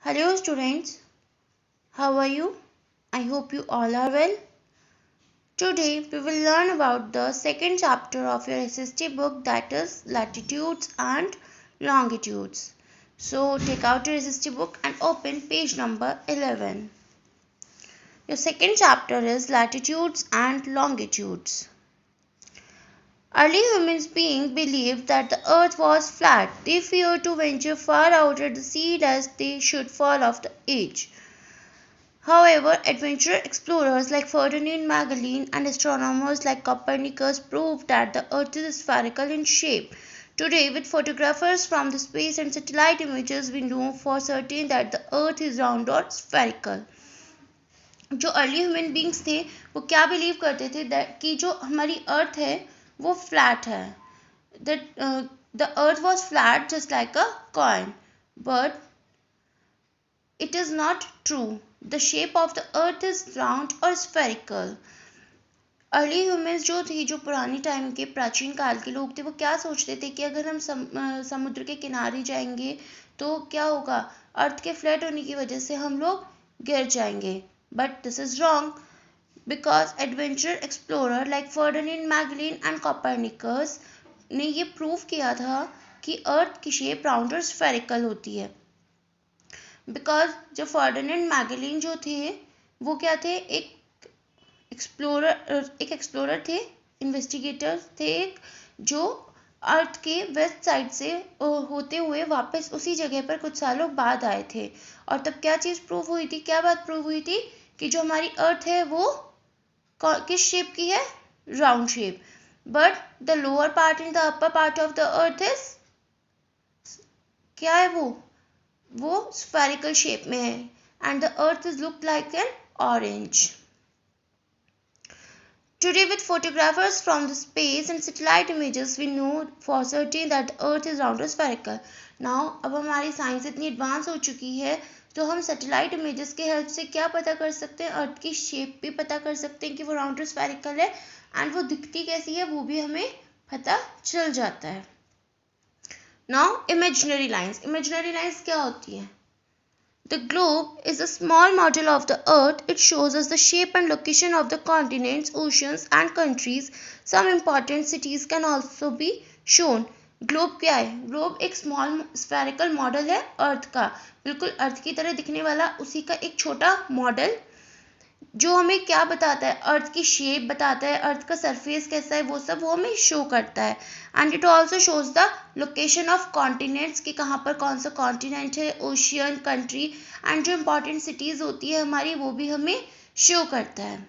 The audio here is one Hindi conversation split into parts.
Hello students, how are you? I hope you all are well. Today we will learn about the second chapter of your SST book, that is latitudes and longitudes. So take out your SST book and open page number 11. Your second chapter is latitudes and longitudes. Early human beings believed that the earth was flat. They feared to venture far out at the sea lest they should fall off the edge. However, adventurous explorers like Ferdinand Magellan and astronomers like Copernicus proved that the Earth is spherical in shape. Today, with photographers from the space and satellite images, we know for certain that the Earth is round or spherical. जो अर्ली ह्यूमन बींग्स थे वो क्या बिलीव करते थे कि जो हमारी अर्थ है वो फ्लैट है. The earth was flat just like a coin, but it is not true. The shape of the earth is round or spherical. Early humans जो थे, जो पुरानी टाइम के प्राचीन काल के लोग थे, वो क्या सोचते थे कि अगर हम समुद्र के किनारे जाएंगे तो क्या होगा, अर्थ के फ्लैट होने की वजह से हम लोग गिर जाएंगे. But this is wrong because adventure explorer like Ferdinand Magellan and Copernicus ने ये प्रूव किया था कि अर्थ की शेप राउंड और स्फेरिकल होती है. बिकॉज जो फर्डिनेंड मैगेलन जो थे वो क्या थे, एक एक्सप्लोरर थे, इन्वेस्टिगेटर थे, जो अर्थ के वेस्ट साइड से होते हुए वापस उसी जगह पर कुछ सालों बाद आए थे. और तब क्या चीज़ प्रूव हुई थी, क्या बात प्रूव हुई थी कि जो हमारी अर्थ है वो किस शेप की है, round shape. But the lower part and the upper part of the earth is क्या है, वो स्फेरिकल शेप में है and the earth is look like an orange. Today, with photographers from the space and satellite images, we know for certain that the earth is round or spherical. Now, अब हमारी साइंस इतनी एडवांस हो चुकी है तो हम सैटेलाइट इमेजेस के हेल्प से क्या पता कर सकते हैं, अर्थ की शेप भी पता कर सकते हैं कि वो राउंड और स्फेरिकल है, एंड वो दिखती कैसी है वो भी हमें पता चल जाता है. Now imaginary lines. Imaginary lines क्या होती है? The globe is a small model of the earth. It shows us the shape and location of the continents, oceans and countries. Some important cities can also be shown. Globe क्या है? ग्लोब एक स्मॉल स्फेरिकल मॉडल है अर्थ का, बिल्कुल अर्थ की तरह दिखने वाला उसी का एक छोटा मॉडल, जो हमें क्या बताता है, अर्थ की शेप बताता है, अर्थ का सरफेस कैसा है वो सब वो हमें शो करता है. And it also shows the location of continents कि कहाँ पर कौन सा कॉन्टिनेंट है, ओशियन, कंट्री, एंड जो इम्पॉर्टेंट सिटीज़ होती है हमारी वो भी हमें शो करता है.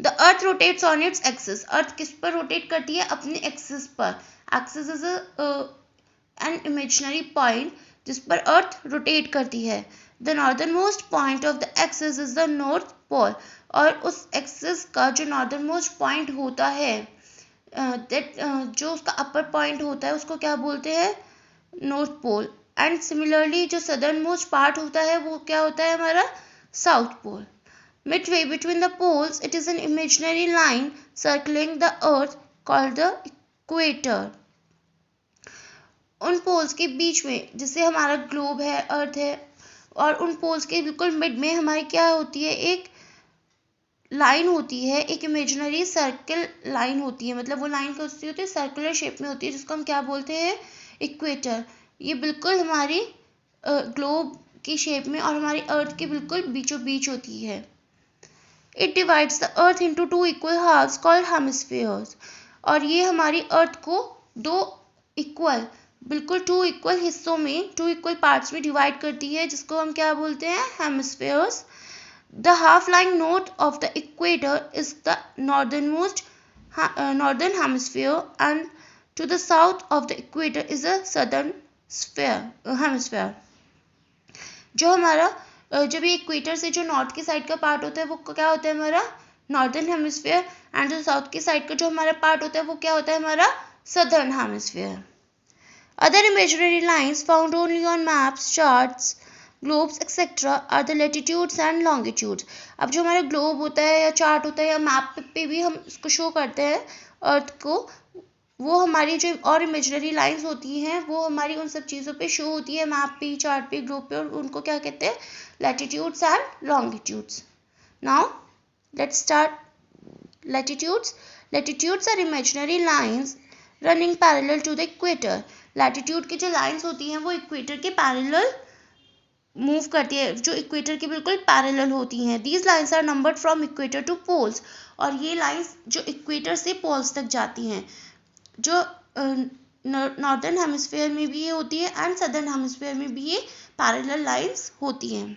The earth rotates on its axis. Earth किस पर रोटेट करती है? अपने एक्सिस पर. Axis is an imaginary point जिस पर अर्थ रोटेट करती है. The northernmost point of the axis is the north pole. और उस एक्सिस का जो नॉर्दर्नमोस्ट पॉइंट होता है, जो उसका अपर पॉइंट होता है उसको क्या बोलते हैं? North pole. एंड सिमिलरली जो सदर्न मोस्ट पार्ट होता है वो क्या होता है हमारा? South pole. Midway between the poles, it is an imaginary line circling the earth called the equator. उन पोल्स के बीच में जिससे हमारा ग्लोब है, अर्थ है, और उन पोल्स के बिल्कुल मिड में हमारी क्या होती है, एक लाइन होती है, एक इमेजिनरी सर्कल लाइन होती है. मतलब वो लाइन कैसी होती है? सर्कुलर शेप में होती है, जिसको हम क्या बोलते हैं? इक्वेटर. ये बिल्कुल हमारी ग्लोब की शेप में और हमारी अर्थ के बिल्कुल बीचों बीच होती है. It divides the earth into two equal halves called hemispheres. और ये हमारी अर्थ को दो इक्वल, बिल्कुल टू इक्वल हिस्सों में, टू इक्वल पार्ट्स में डिवाइड करती है, जिसको हम क्या बोलते हैं? Hemispheres. The half line north of the equator is the northern hemisphere and to the south of the equator is the southern hemisphere. जो हमारा जब ये इक्वेटर से जो नॉर्थ की साइड का पार्ट होता है वो क्या होता है? हमारा नॉर्दर्न हेमिस्फीयर. एंड जो साउथ की साइड का जो हमारा पार्ट होता है वो क्या होता है? हमारा southern hemisphere. Other imaginary lines found only on maps, charts, globes, etc. are the latitudes and longitudes. अब जो हमारा ग्लोब होता है या चार्ट होता है या मैप पे भी हम इसको शो करते हैं अर्थ को, वो हमारी जो और इमेजिनरी लाइंस होती हैं वो हमारी उन सब चीज़ों पे शो होती है, मैप पे, चार्ट पे, ग्लोब पे, और उनको क्या कहते हैं, latitudes and longitudes. Now let's start. Latitudes. Latitudes are imaginary lines running parallel to the equator. Latitude की जो लाइंस होती हैं वो इक्वेटर के पैरेलल मूव करती है, जो इक्वेटर के बिल्कुल पैरेलल होती हैं. These lines are numbered from equator to poles. और ये लाइंस जो इक्वेटर से पोल्स तक जाती हैं, जो नॉर्दर्न हेमिस्फीयर में भी ये होती है एंड सदर्न हेमिस्फीयर में भी ये पैरेलल लाइंस होती हैं.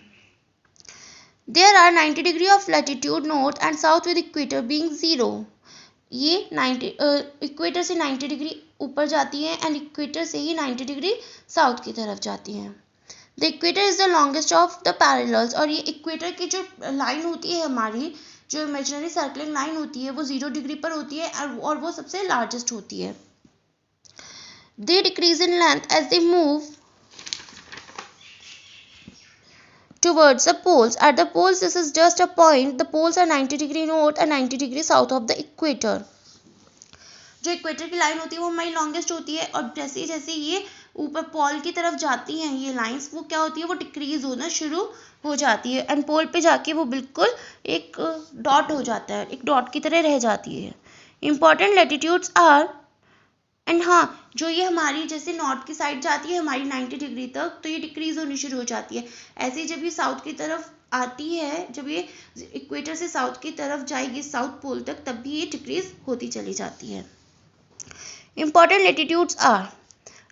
There are 90 degree of latitude north and south with equator being 0. ये 90 इक्वेटर से 90 डिग्री ऊपर जाती हैं एंड इक्वेटर से ही 90 डिग्री साउथ की तरफ जाती हैं. The equator is the longest of the parallels. और ये इक्वेटर की जो लाइन होती है हमारी, जो इमेजिनरी सर्कलिंग लाइन होती है, वो 0 डिग्री पर होती है और वो सबसे लार्जेस्ट होती है. They decrease in length as they move towards the poles. At the poles, this is just a point. The poles are 90 degree north and 90 degree south of the equator. जो इक्वेटर की लाइन होती है वो हमारी लॉन्गेस्ट होती है, और जैसे जैसे ये ऊपर पोल की तरफ जाती हैं ये लाइंस, वो क्या होती है, वो डिक्रीज होना शुरू हो जाती है एंड पोल पे जाके वो बिल्कुल एक डॉट हो जाता है, एक डॉट की तरह रह जाती है. Important latitudes are. एंड हाँ, जो ये हमारी जैसे नॉर्थ की साइड जाती है हमारी 90 डिग्री तक, तो ये डिक्रीज होनी शुरू हो जाती है. ऐसे ही जब ये साउथ की तरफ आती है, जब ये इक्वेटर से साउथ की तरफ जाएगी साउथ पोल तक, तब भी ये डिक्रीज होती चली जाती है. Important latitudes are.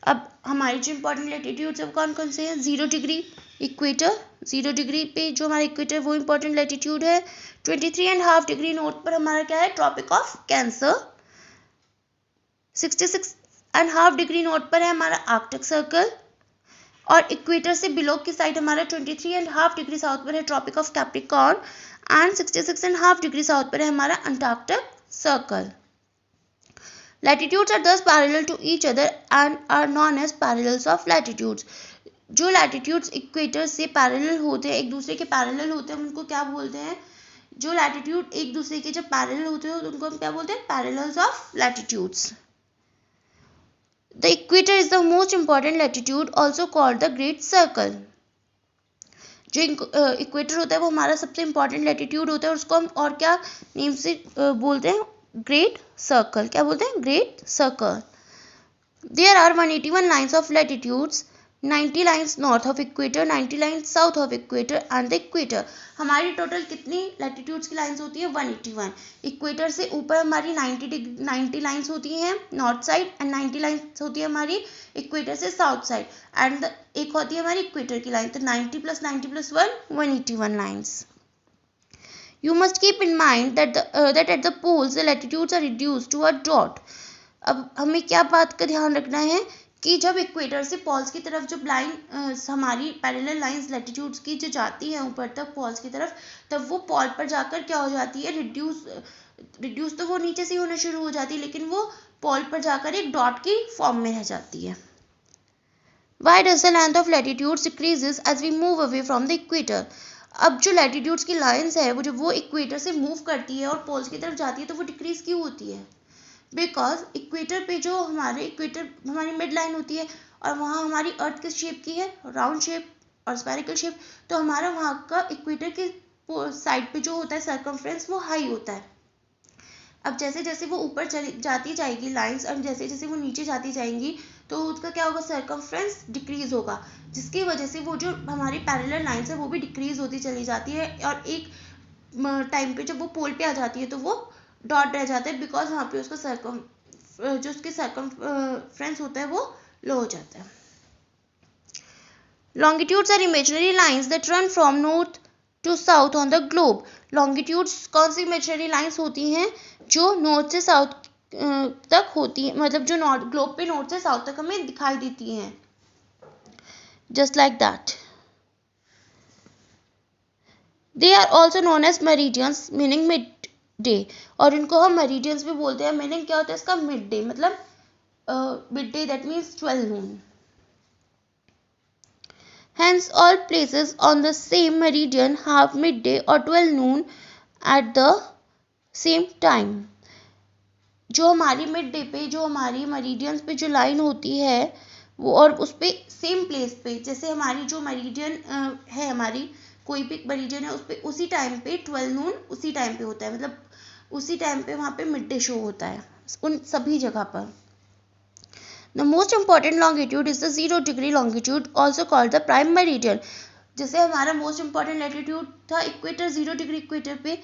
अब हमारे जो इंपॉर्टेंट लैटिट्यूड्स है वो कौन कौन से हैं. 0 डिग्री इक्वेटर, 0 डिग्री पे जो हमारा इक्वेटर वो इंपॉर्टेंट लैटिट्यूड है. 23.5 डिग्री नॉर्थ पर हमारा क्या है, tropic of cancer. 66.5 degree north पर है हमारा आर्कटिक सर्कल. और इक्वेटर से बिलो की साइड हमारा 23.5 डिग्री साउथ पर है tropic of Capricorn and 66.5 degree south पर है हमारा antarctic circle. Latitudes are thus parallel to each other and are known as parallels of latitudes. जो latitudes इक्वेटर से पैरेलल होते हैं, एक दूसरे के पैरेलल होते हैं, उनको क्या बोलते हैं, जो लैटिट्यूड एक दूसरे के जब पैरेलल होते हैं उनको हम क्या बोलते हैं, parallels of latitudes. The equator is the most important latitude, also called the great circle. जो इक्वेटर होता है वो हमारा सबसे इम्पॉर्टेंट लैटिट्यूड होता है, उसको हम और क्या नेम से बोलते हैं, ग्रेट सर्कल. क्या बोलते हैं, great circle. There are 181 lines of latitudes, 90 lines north of equator, 90 lines south of equator and the equator. हमारी टोटल कितनी लैटिट्यूड्स की लाइन्स होती है, 181. इक्वेटर से ऊपर हमारी 90 लाइन्स होती हैं नॉर्थ साइड एंड 90 लाइन्स होती है हमारी इक्वेटर से साउथ साइड, एंड एक होती है हमारी इक्वेटर की लाइन. तो 90 + 90 + 1 181 lines. You must keep in mind that that at the poles the latitudes are reduced to a dot. अब हमें क्या बात का ध्यान रखना है कि जब इक्वेटर से पोल्स की तरफ जब लाइन हमारी पैरेलल लाइंस लैटिट्यूड्स की जो जाती है ऊपर तक पोल्स की तरफ, तब वो पोल पर जाकर क्या हो जाती है, रिड्यूस तो वो नीचे से होना शुरू हो जाती है, लेकिन वो पोल पर जाकर एक डॉट की फॉर्म में रह जाती है. Why does the length of latitudes decreases as we move away from the equator? अब जो लैटिट्यूड्स की लाइंस है वो जब वो इक्वेटर से मूव करती है और पोल्स की तरफ जाती है तो वो डिक्रीज क्यों होती है, बिकॉज इक्वेटर पे जो हमारी मिड लाइन होती है और वहाँ हमारी अर्थ किस शेप की है, राउंड शेप और स्फेरिकल शेप, तो हमारा वहाँ का इक्वेटर के साइड पे जो होता है सर्कमफ्रेंस वो हाई होता है. अब जैसे जैसे वो ऊपर चली जाती जाएगी लाइंस और जैसे जैसे वो नीचे जाती जाएंगी तो उसका क्या होगा, सर्कमफ्रेंस डिक्रीज होगा, जिसकी वजह से वो जो हमारी पैरेलल लाइंस है वो भी डिक्रीज होती चली जाती है और एक टाइम पे जब वो पोल पे आ जाती है तो वो डॉट रह जाता है, बिकॉज वहाँ पे उसका जो उसके सर्कमफ्रेंस होता है वो लो हो जाता है. Longitudes are imaginary lines that run from north to south on the globe. Longitudes कौन सी इमेजिनरी लाइंस होती हैं, जो नॉर्थ से साउथ तक होती है, मतलब जो ग्लोब पे नॉर्थ से साउथ तक हमें दिखाई देती हैं, just like that. They are also known as meridians meaning midday, और इनको हम मेरिडियंस भी बोलते हैं. मीनिंग क्या होता है इसका, मिड डे, मतलब mid day that means 12 noon. Hence all places on the same meridian have midday or 12 noon at the same time. जो हमारी मिड डे पे जो हमारी मरीडियंस पे जो लाइन होती है वो, और उस पे सेम प्लेस पे, जैसे हमारी जो मरीडियन है, हमारी कोई भी मरीडियन है उस पे उसी टाइम पे 12 नून उसी टाइम पे होता है, मतलब उसी टाइम पे वहाँ पे मिड डे शो होता है उन सभी जगह पर। The most important longitude is the 0 degree longitude, also called the prime meridian. जैसे हमारा मोस्ट इम्पॉर्टेंट लैटिट्यूड था इक्वेटर, 0 डिग्री इक्वेटर पे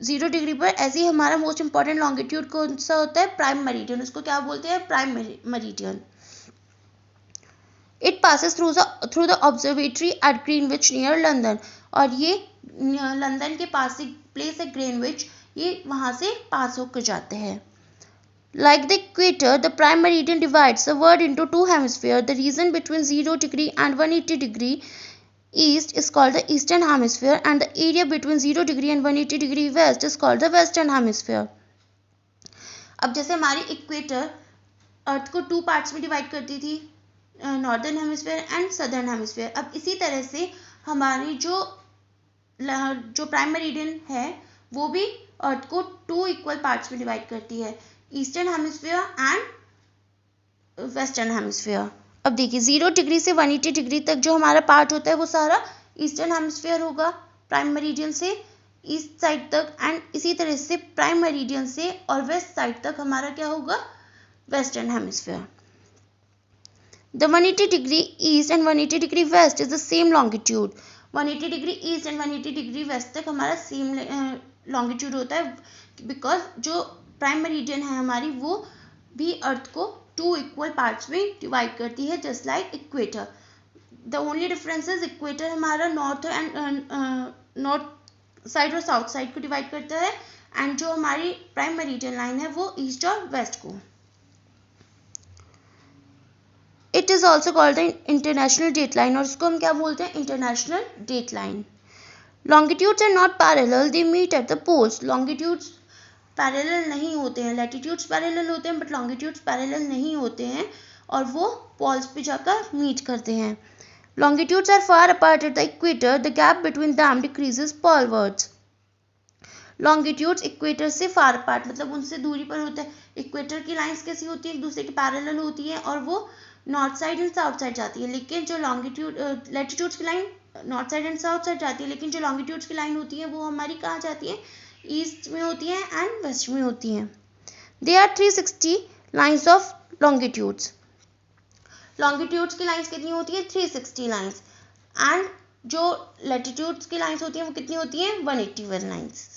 0 डिग्री पर, ऐसे ही हमारा मोस्ट इम्पॉर्टेंट लॉन्गिट्यूड कौन सा होता है? Prime meridian. उसको क्या बोलते हैं? Prime meridian. It passes through the observatory at Greenwich near London, और ये लंदन के पास एक प्लेस है ग्रीनविच, ये वहाँ से पास होकर जाते हैं। Like the equator, the prime meridian divides the world into two hemispheres. The region between 0 degree and 180 degree east is called the eastern hemisphere, and the area between 0 degree and 180 degree west is called the western hemisphere. अब जैसे हमारी इक्वेटर अर्थ को 2 पार्ट्स में डिवाइड करती थी, northern hemisphere and southern hemisphere. अब इसी तरह से हमारी जो प्राइम मेरिडियन है वो भी अर्थ को 2 इक्वल पार्ट्स में डिवाइड करती है, eastern hemisphere and western hemisphere. अब देखिए 0 डिग्री से 180 डिग्री तक जो हमारा पार्ट होता है वो सारा ईस्टर्न हेमिस्फीयर होगा प्राइम मेरिडियन से ईस्ट साइड तक, एंड इसी तरह से प्राइम मेरिडियन से और वेस्ट साइड तक हमारा क्या होगा? Western hemisphere. The 180 degree east and 180 degree west is the same longitude. 180 degree east and 180 degree west तक हमारा सेम लॉन्गिट्यूड होता है, बिकॉज जो प्राइम मेरिडियन है हमारी वो भी अर्थ को 2 इक्वल पार्ट्स में डिवाइड करती है, just like equator. The only difference is equator हमारा नॉर्थ साइड और साउथ साइड को डिवाइड करता है, एंड जो हमारी प्राइम मेरिडियन लाइन है वो ईस्ट और वेस्ट को। It is also called the international date line, और उसको हम क्या बोलते हैं? International date line. Longitudes are not parallel, they meet at the poles. Longitudes parallel नहीं होते हैं, लैटिट्यूड्स पैरेलल होते हैं बट लॉन्गिट्यूड्स पैरेलल नहीं होते हैं, और वो पोल्स पे जाकर मीट करते हैं। Longitudes are far apart at the equator, the gap between them decreases polewards. Longitudes equator से फार अपार्ट मतलब उनसे दूरी पर होते हैं। इक्वेटर की लाइंस कैसी होती है? एक दूसरे की पैरेलल होती है और वो north side and south side जाती है, लेकिन जो लैटिट्यूड्स की line north side and south side जाती है, लेकिन जो लॉन्गिट्यूड्स की लाइन होती है वो हमारी कहाँ जाती है? ईस्ट में होती है एंड वेस्ट में होती हैं। They are 360 lines of longitudes. Longitudes की लाइन्स कितनी होती है? 360 लाइन्स, एंड जो लैटिट्यूड्स की लाइन्स होती हैं वो कितनी होती हैं? 181 lines.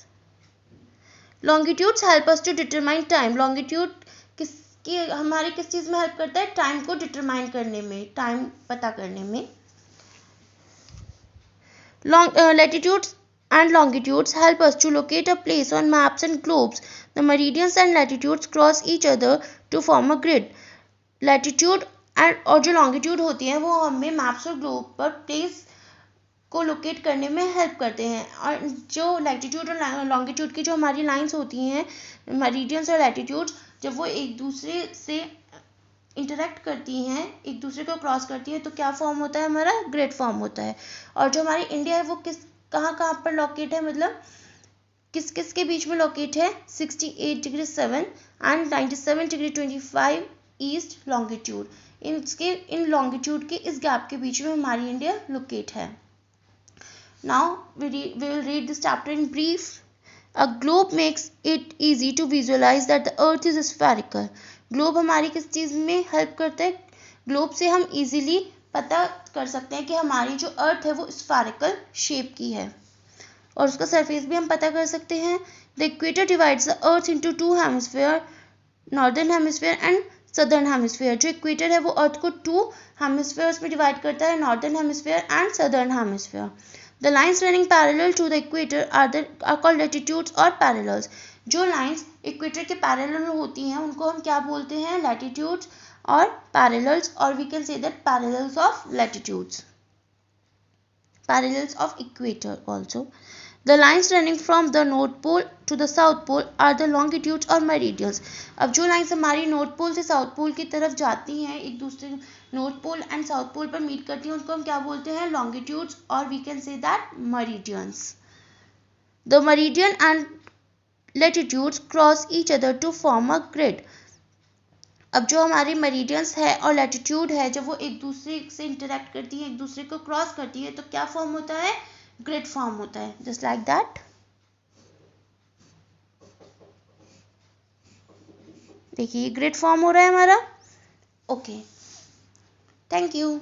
Longitudes help us to determine time. Longitude हमारी किस चीज़ में हेल्प करता है? टाइम को डिटरमाइन करने में, टाइम पता करने में। Latitudes and longitudes help us to locate a place on maps and globes. The meridians and latitudes cross each other to form a grid. Latitude और जो longitude होती है वो हमें maps और globe पर place को locate करने में help करते हैं, और जो latitude और longitude की जो हमारी lines होती हैं, meridians और latitudes, जब वो एक दूसरे से इंटरेक्ट करती हैं, एक दूसरे को क्रॉस करती है, तो क्या फॉर्म होता है? हमारा ग्रिड फॉर्म होता है। और जो हमारी इंडिया है वो कहाँ पर लोकेट है, मतलब किस किस के बीच में लोकेट है? 68 degree 7 and 97 degree 25 east longitude. इन लॉन्गिट्यूड के इस गैप के बीच में हमारी इंडिया लोकेट है। Now we will read this chapter in brief. A globe makes it easy to visualize that the earth is spherical. Globe हमारी किस चीज़ में हेल्प करता है? ग्लोब से हम इजीली पता कर सकते हैं कि हमारी जो अर्थ है वो स्फेरिकल शेप की है, और उसका सरफेस भी हम पता कर सकते हैं। The equator divides the earth into 2 hemisphere, northern hemisphere and southern hemisphere. जो इक्वेटर है वो अर्थ को 2 हेमिस्फीयर्स में डिवाइड करता है, northern hemisphere and southern hemisphere. The lines running parallel to the equator are called latitudes or parallels. जो lines इक्वेटर के पैरेलल होती हैं उनको हम क्या बोलते हैं? लैटिट्यूड्स और पैरेलल्स, और we can say that parallels of latitudes, parallels of equator also. The lines running from the north pole to the south pole are the longitudes or meridians. अब जो लाइन्स हमारी नॉर्थ पोल से साउथ पोल की तरफ जाती हैं, एक दूसरे north pole and south pole पर मीट करती हैं, उनको हम क्या बोलते हैं? लॉन्गिट्यूड्स, और we can say that meridians. The meridian and latitudes cross each other to form a grid. अब जो हमारी मेरिडियंस है और लैटिट्यूड है, जब वो एक दूसरे से इंटरेक्ट करती है, एक दूसरे को क्रॉस करती है, तो क्या फॉर्म होता है? ग्रिड फॉर्म होता है, जस्ट लाइक दैट। देखिए ग्रिड फॉर्म हो रहा है हमारा। Okay, thank you.